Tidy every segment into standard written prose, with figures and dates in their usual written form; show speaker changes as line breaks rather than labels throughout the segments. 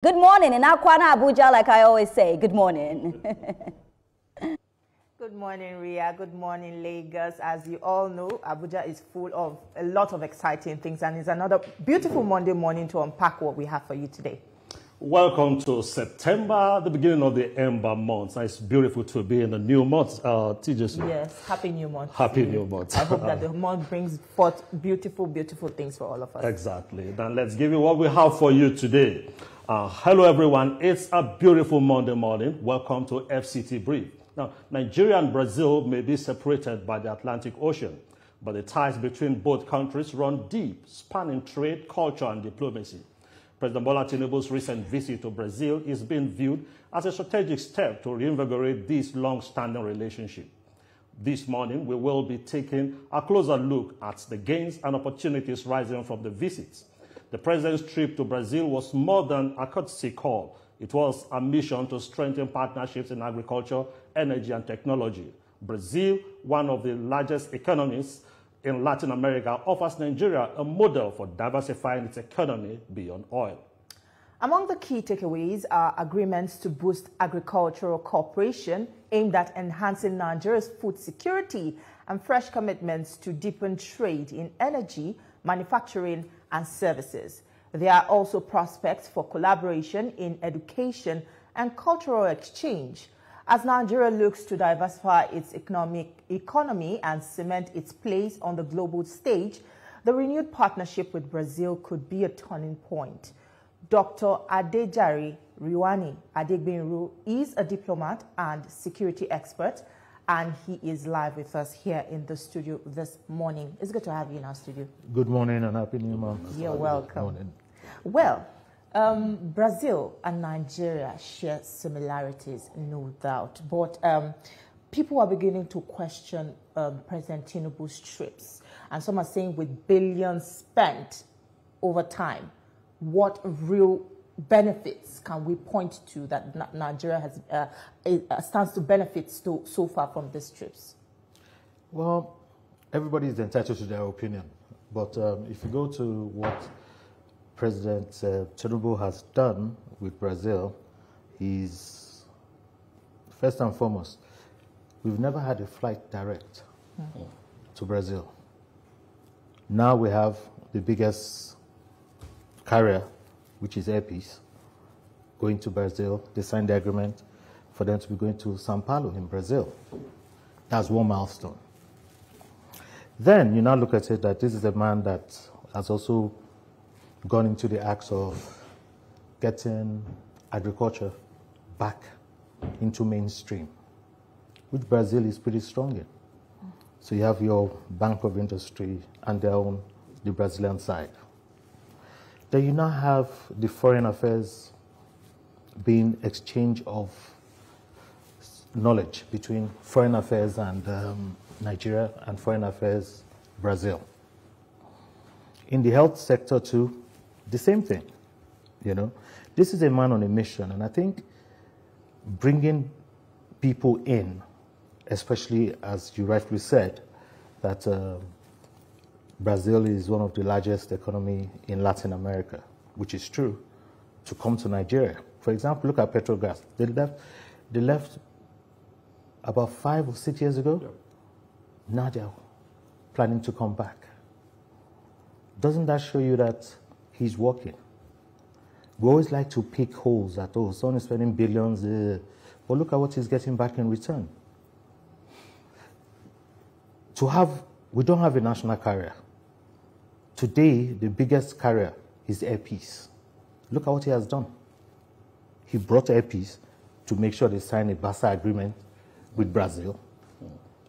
Good morning in Akwana, Abuja, like I always say. Good morning.
Good morning, Ria. Good morning, Lagos. As you all know, Abuja is full of a lot of exciting things, and it's another beautiful Monday morning to unpack what we have for you today.
Welcome to September, the beginning of the Ember month. It's beautiful to be in the new month, TVC.
Yes, happy new month.
Happy new month.
I hope that the month brings forth beautiful, beautiful things for all of us.
Exactly. Then let's give you what we have for you today. Hello, everyone. It's a beautiful Monday morning. Welcome to FCT Brief. Now, Nigeria and Brazil may be separated by the Atlantic Ocean, but the ties between both countries run deep, spanning trade, culture, and diplomacy. President Bola Tinubu's recent visit to Brazil is being viewed as a strategic step to reinvigorate this long-standing relationship. This morning, we will be taking a closer look at the gains and opportunities rising from the visit. The president's trip to Brazil was more than a courtesy call. It was a mission to strengthen partnerships in agriculture, energy, and technology. Brazil, one of the largest economies in Latin America, offers Nigeria a model for diversifying its economy beyond oil.
Among the key takeaways are agreements to boost agricultural cooperation aimed at enhancing Nigeria's food security and fresh commitments to deepen trade in energy, manufacturing, and services. There are also prospects for collaboration in education and cultural exchange. As Nigeria looks to diversify its economy and cement its place on the global stage, the renewed partnership with Brazil could be a turning point. Dr. Adejare Riwani Adegbenru is a diplomat and security expert, and he is live with us here in the studio this morning. It's good to have you in our studio.
Good morning and happy new month.
You're welcome.
Morning.
Well, Brazil and Nigeria share similarities, no doubt, but people are beginning to question President Tinubu's trips, and some are saying with billions spent over time, what real benefits can we point to that Nigeria has stands to benefit so far from these trips?
Well, everybody is entitled to their opinion, but if you go to what President Tinubu has done with Brazil, he's first and foremost, we've never had a flight direct to Brazil. Now we have the biggest carrier, which is Airpeace, going to Brazil. They signed the agreement for them to be going to São Paulo in Brazil. That's one milestone. Then you now look at it that this is a man that has also gone into the acts of getting agriculture back into mainstream, which Brazil is pretty strong in. So you have your Bank of Industry and their own, the Brazilian side. Then you now have the foreign affairs being exchange of knowledge between foreign affairs and Nigeria and foreign affairs Brazil. In the health sector too, the same thing. You know, this is a man on a mission, and I think bringing people in, especially as you rightly said, that Brazil is one of the largest economy in Latin America, which is true, to come to Nigeria. For example, look at Petrobras. They left about 5 or 6 years ago. Yep. Now they're planning to come back. Doesn't that show you that he's working? We always like to pick holes at, oh, someone is spending billions, but look at what he's getting back in return. We don't have a national carrier. Today, the biggest carrier is Airpeace. Look at what he has done. He brought Airpeace to make sure they sign a BASA agreement with Brazil.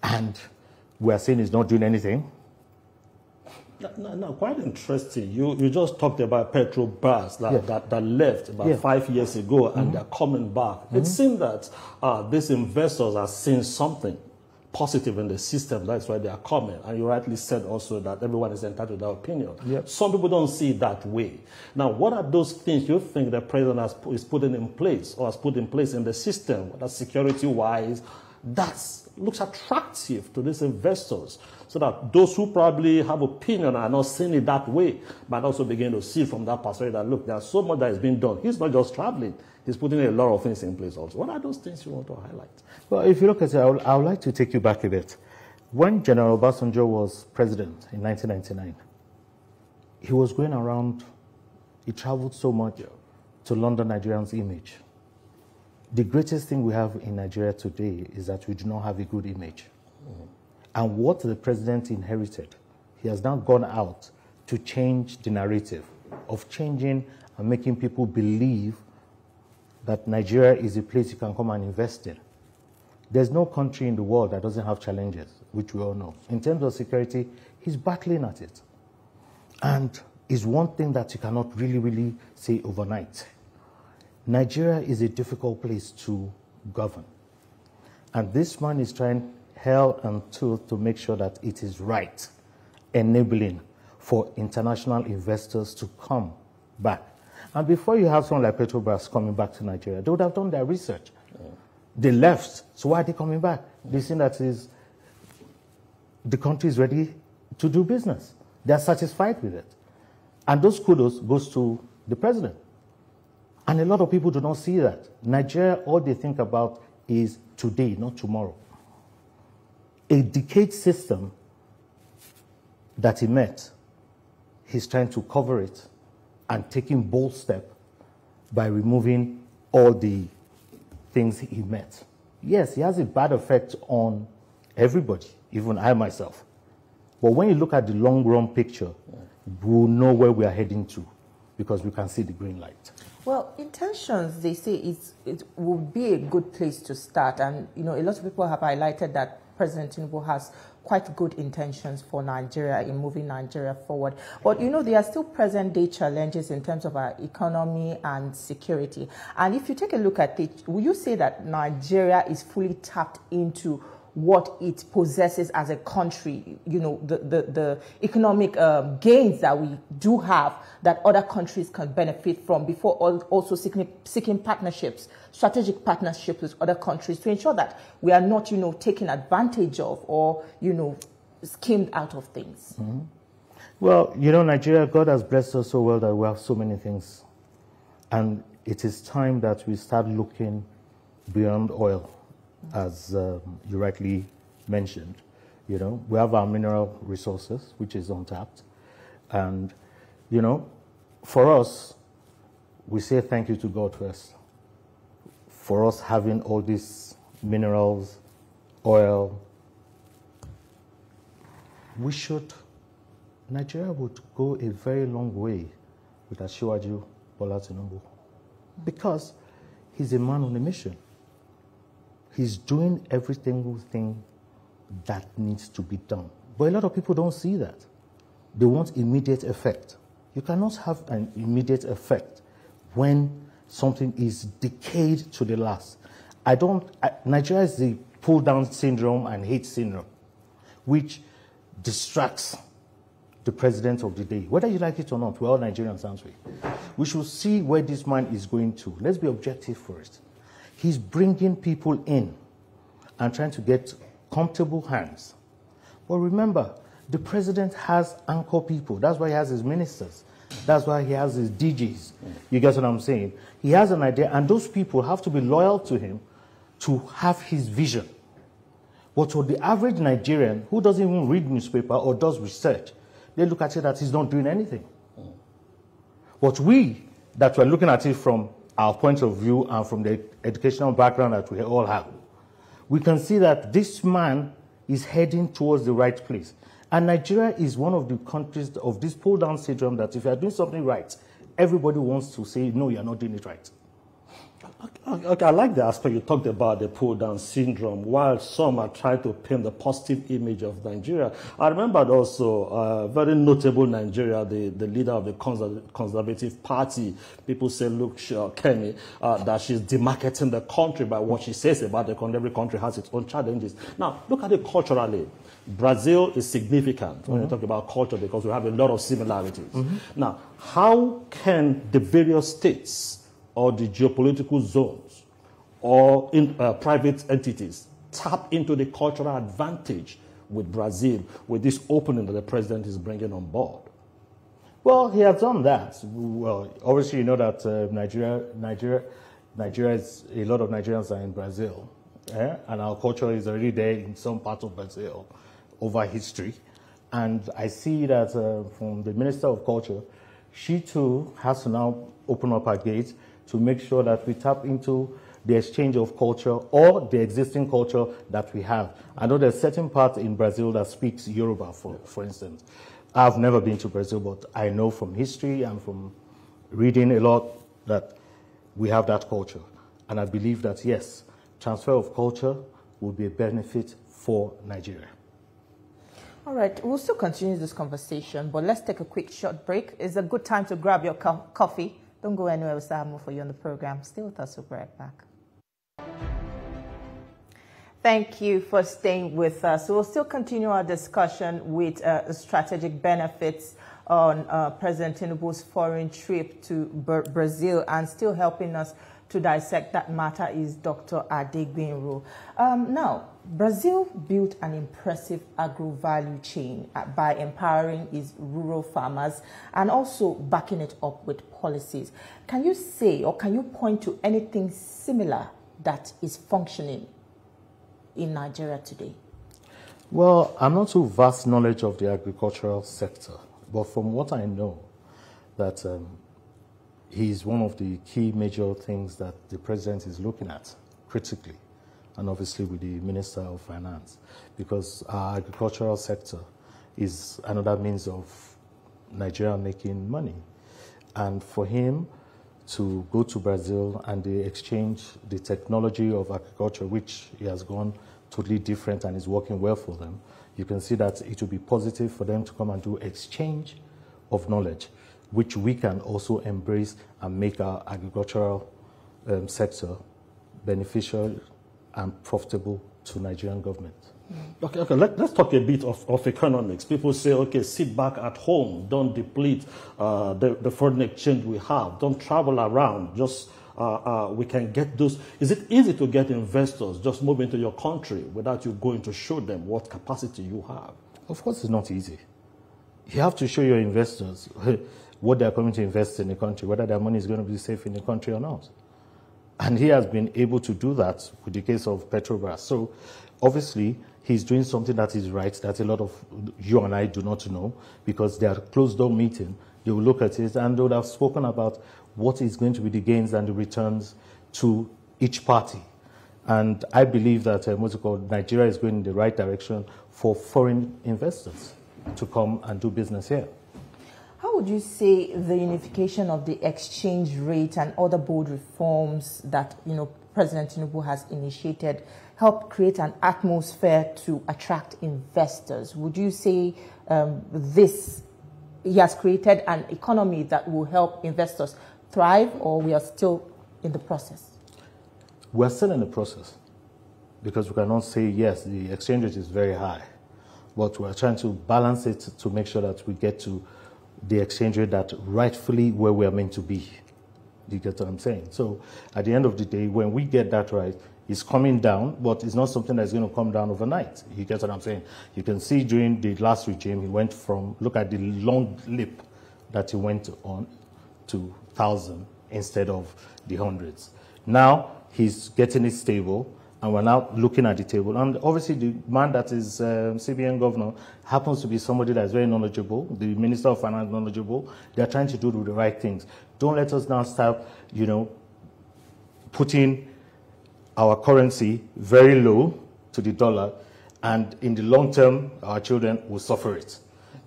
And we are saying he's not doing anything.
No, quite interesting. You just talked about Petrobras that left about 5 years ago, and they're coming back. It seems that these investors are seeing something positive in the system. That's why they are coming. And you rightly said also that everyone is entitled to their opinion. Yep. Some people don't see it that way. Now, what are those things you think the president is putting in place or has put in place in the system, security-wise, that looks attractive to these investors, so that those who probably have opinion and are not seeing it that way might also begin to see from that perspective that, look, there's so much that is being done. He's not just traveling. He's putting a lot of things in place also. What are those things you want to highlight?
Well, if you look at it, I would like to take you back a bit. When General Obasanjo was president in 1999, he was going around, he traveled so much to London Nigerians' image. The greatest thing we have in Nigeria today is that we do not have a good image. And what the president inherited, he has now gone out to change the narrative of changing and making people believe that Nigeria is a place you can come and invest in. There's no country in the world that doesn't have challenges, which we all know. In terms of security, he's battling at it. And it's one thing that you cannot really say overnight. Nigeria is a difficult place to govern. And this man is trying hell and tooth to make sure that it is right, enabling for international investors to come back. And before you have someone like Petrobras coming back to Nigeria, they would have done their research. They left, so why are they coming back? They think that the country is ready to do business. They are satisfied with it. And those kudos goes to the president. And a lot of people do not see that. Nigeria, all they think about is today, not tomorrow. A decayed system that he met, he's trying to cover it and taking bold step by removing all the things he met. Yes, he has a bad effect on everybody, even I myself. But when you look at the long-run picture, we'll know where we are heading to because we can see the green light.
Well, intentions, they say it would be a good place to start. And, you know, a lot of people have highlighted that President Tinubu has quite good intentions for Nigeria in moving Nigeria forward. But, you know, there are still present-day challenges in terms of our economy and security. And if you take a look at it, will you say that Nigeria is fully tapped into what it possesses as a country, you know, the economic gains that we do have that other countries can benefit from before also seeking partnerships, strategic partnerships with other countries to ensure that we are not, you know, taken advantage of or, you know, skimmed out of things?
Mm-hmm. Well, you know, Nigeria, God has blessed us so well that we have so many things. And it is time that we start looking beyond oil. As you rightly mentioned, you know, we have our mineral resources, which is untapped. And, you know, for us, we say thank you to God first. For us having all these minerals, oil, Nigeria would go a very long way with Asiwaju Bola Tinubu because he's a man on a mission. He's doing everything that needs to be done. But a lot of people don't see that. They want immediate effect. You cannot have an immediate effect when something is decayed to the last. Nigeria is the pull-down syndrome and hate syndrome, which distracts the president of the day. Whether you like it or not, we're all Nigerians, aren't we? We should see where this man is going to. Let's be objective first. He's bringing people in and trying to get comfortable hands. But remember, the president has anchor people. That's why he has his ministers. That's why he has his DGs. You get what I'm saying? He has an idea, and those people have to be loyal to him to have his vision. But for the average Nigerian who doesn't even read newspaper or does research, they look at it that he's not doing anything. But we, that we're looking at it from our point of view and from the educational background that we all have, we can see that this man is heading towards the right place. And Nigeria is one of the countries of this pull-down syndrome that if you are doing something right, everybody wants to say, no, you're not doing it right.
Okay, I like the aspect you talked about, the pull-down syndrome, while some are trying to paint the positive image of Nigeria. I remembered also a very notable Nigeria, the leader of the Conservative Party. People say, look, Kenny, that she's demarketing the country by what she says about the country. Every country has its own challenges. Now, look at it culturally. Brazil is significant when you talk about culture because we have a lot of similarities. Now, how can the various states or the geopolitical zones or in private entities tap into the cultural advantage with Brazil, with this opening that the president is bringing on board?
Well, he has done that. Well, obviously, you know that Nigeria is, a lot of Nigerians are in Brazil, and our culture is already there in some parts of Brazil over history. And I see that from the Minister of Culture, she too has to now open up her gates to make sure that we tap into the exchange of culture or the existing culture that we have. I know there's certain parts in Brazil that speaks Yoruba, for instance. I've never been to Brazil, but I know from history and from reading a lot that we have that culture. And I believe that, yes, transfer of culture will be a benefit for Nigeria.
All right, we'll still continue this conversation, but let's take a quick short break. It's a good time to grab your coffee. Don't go anywhere. We'll start more for you on the program. Stay with us. We'll be right back. Thank you for staying with us. So we'll still continue our discussion with strategic benefits on President Tinubu's foreign trip to Brazil, and still helping us to dissect that matter is Dr. Adegbenro. Now, Brazil built an impressive agro-value chain by empowering its rural farmers and also backing it up with policies. Can you say, or can you point to anything similar that is functioning in Nigeria today?
Well, I'm not too vast knowledge of the agricultural sector, but from what I know, that he's one of the key major things that the president is looking at critically, and obviously with the Minister of Finance, because our agricultural sector is another means of Nigeria making money. And for him to go to Brazil and they exchange the technology of agriculture, which he has gone totally different and is working well for them, you can see that it will be positive for them to come and do exchange of knowledge, which we can also embrace and make our agricultural sector beneficial and profitable to Nigerian government.
Okay. Let's talk a bit of economics. People say, okay, sit back at home, don't deplete the foreign exchange we have, don't travel around, just we can get those. Is it easy to get investors just move into your country without you going to show them what capacity you have?
Of course, it's not easy. You have to show your investors what they're coming to invest in the country, whether their money is going to be safe in the country or not. And he has been able to do that with the case of Petrobras. So obviously, he's doing something that is right, that a lot of you and I do not know, because they are closed-door meeting. They will look at it and they would have spoken about what is going to be the gains and the returns to each party. And I believe that Nigeria is going in the right direction for foreign investors to come and do business here.
How would you say the unification of the exchange rate and other bold reforms that President Tinubu has initiated help create an atmosphere to attract investors? Would you say he has created an economy that will help investors thrive, or we are still in the process?
We're still in the process, because we cannot say, yes, the exchange rate is very high, but we're trying to balance it to make sure that we get to the exchange rate that rightfully where we are meant to be. You get what I'm saying? So at the end of the day, when we get that right, it's coming down, but it's not something that's going to come down overnight. You get what I'm saying? You can see during the last regime, he went from, look at the long leap that he went on to 1,000 instead of the hundreds. Now he's getting it stable, and we're now looking at the table. And obviously the man that is CBN governor happens to be somebody that's very knowledgeable, the Minister of Finance knowledgeable. They're trying to do the right things. Don't let us now start, putting our currency very low to the dollar, and in the long term, our children will suffer it,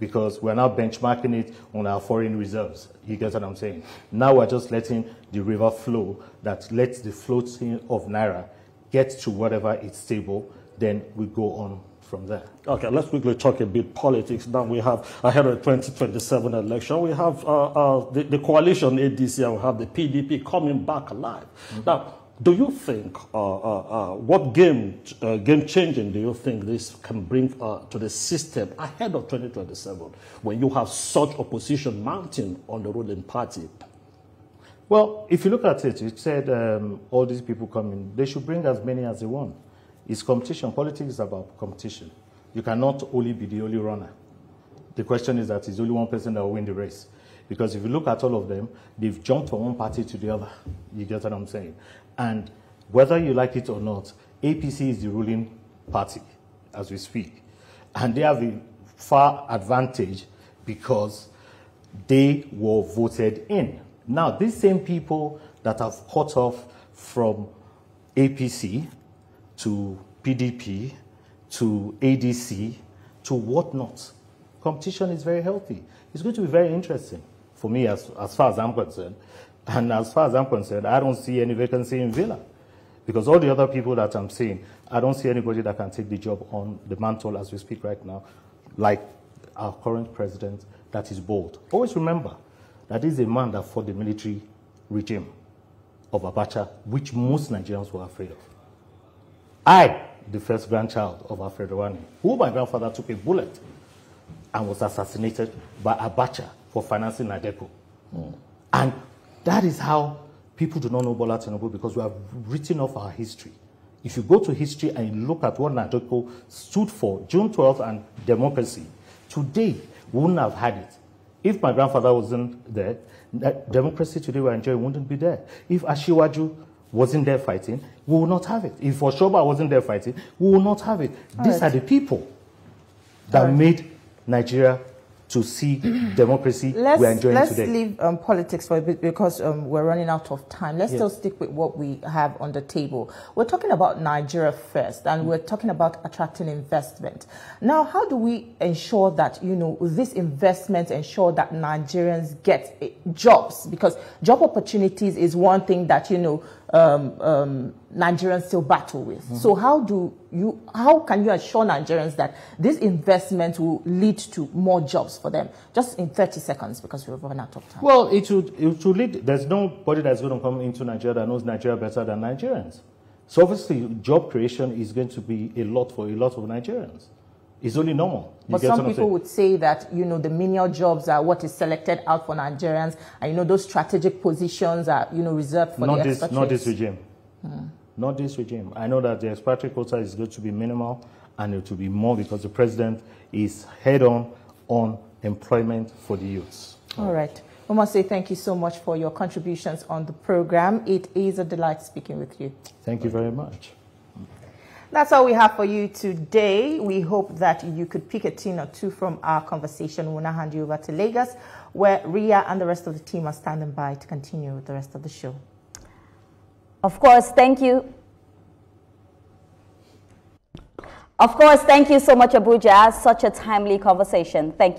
because we're now benchmarking it on our foreign reserves. You get what I'm saying? Now we're just letting the river flow that lets the floating of Naira get to whatever is stable, then we go on from there.
Okay, let's quickly talk a bit politics. Now we have, ahead of the 2027 election, we have the coalition ADC, and we have the PDP coming back alive. Mm-hmm. Now, do you think, what game changing do you think this can bring to the system ahead of 2027, when you have such opposition mounting on the ruling party?
Well, if you look at it, it said all these people coming, they should bring as many as they want. It's competition. Politics is about competition. You cannot only be the only runner. The question is that there's only one person that will win the race. Because if you look at all of them, they've jumped from one party to the other. You get what I'm saying? And whether you like it or not, APC is the ruling party as we speak. And they have a far advantage because they were voted in. Now, these same people that have cut off from APC to PDP to ADC to whatnot, competition is very healthy. It's going to be very interesting for me as far as I'm concerned. And as far as I'm concerned, I don't see any vacancy in Villa. Because all the other people that I'm seeing, I don't see anybody that can take the job on the mantle as we speak right now, like our current president, that is bold. Always remember that this is a man that fought the military regime of Abacha, which most Nigerians were afraid of. I, the first grandchild of Alfred Owani, who my grandfather took a bullet and was assassinated by Abacha for financing Nadeco. And that is how people do not know Bola Tinubu, because we have written off our history. If you go to history and you look at what Nadeco stood for, June 12th and democracy, today we wouldn't have had it. If my grandfather wasn't there, that democracy today we're enjoying wouldn't be there. If Ashiwaju wasn't there fighting, we will not have it. If Oshoba wasn't there fighting, we will not have it. These are the people that made Nigeria to see democracy we're enjoying today.
Let's leave politics for a bit because we're running out of time. Let's still stick with what we have on the table. We're talking about Nigeria first, and we're talking about attracting investment. Now, how do we ensure that, you know, this investment ensure that Nigerians get jobs? Because job opportunities is one thing that, you know, Nigerians still battle with. So how can you assure Nigerians that this investment will lead to more jobs for them? Just in 30 seconds, because we've run out of time.
Well, it will lead. There's nobody that's going to come into Nigeria that knows Nigeria better than Nigerians. So obviously, job creation is going to be a lot for a lot of Nigerians. It's only normal.
But some people would say that, you know, the menial jobs are what is selected out for Nigerians, and, you know, those strategic positions are, you know, reserved for the expatriates.
Not this regime. Not this regime. I know that the expatriate quota is going to be minimal, and it will be more because the president is head-on on employment for the youths.
All right. I must say thank you so much for your contributions on the program. It is a delight speaking with you.
Thank you very much.
That's all we have for you today. We hope that you could pick a thing or two from our conversation. We'll now hand you over to Lagos, where Ria and the rest of the team are standing by to continue with the rest of the show.
Of course, thank you. Of course, thank you so much, Abuja. Such a timely conversation. Thank you.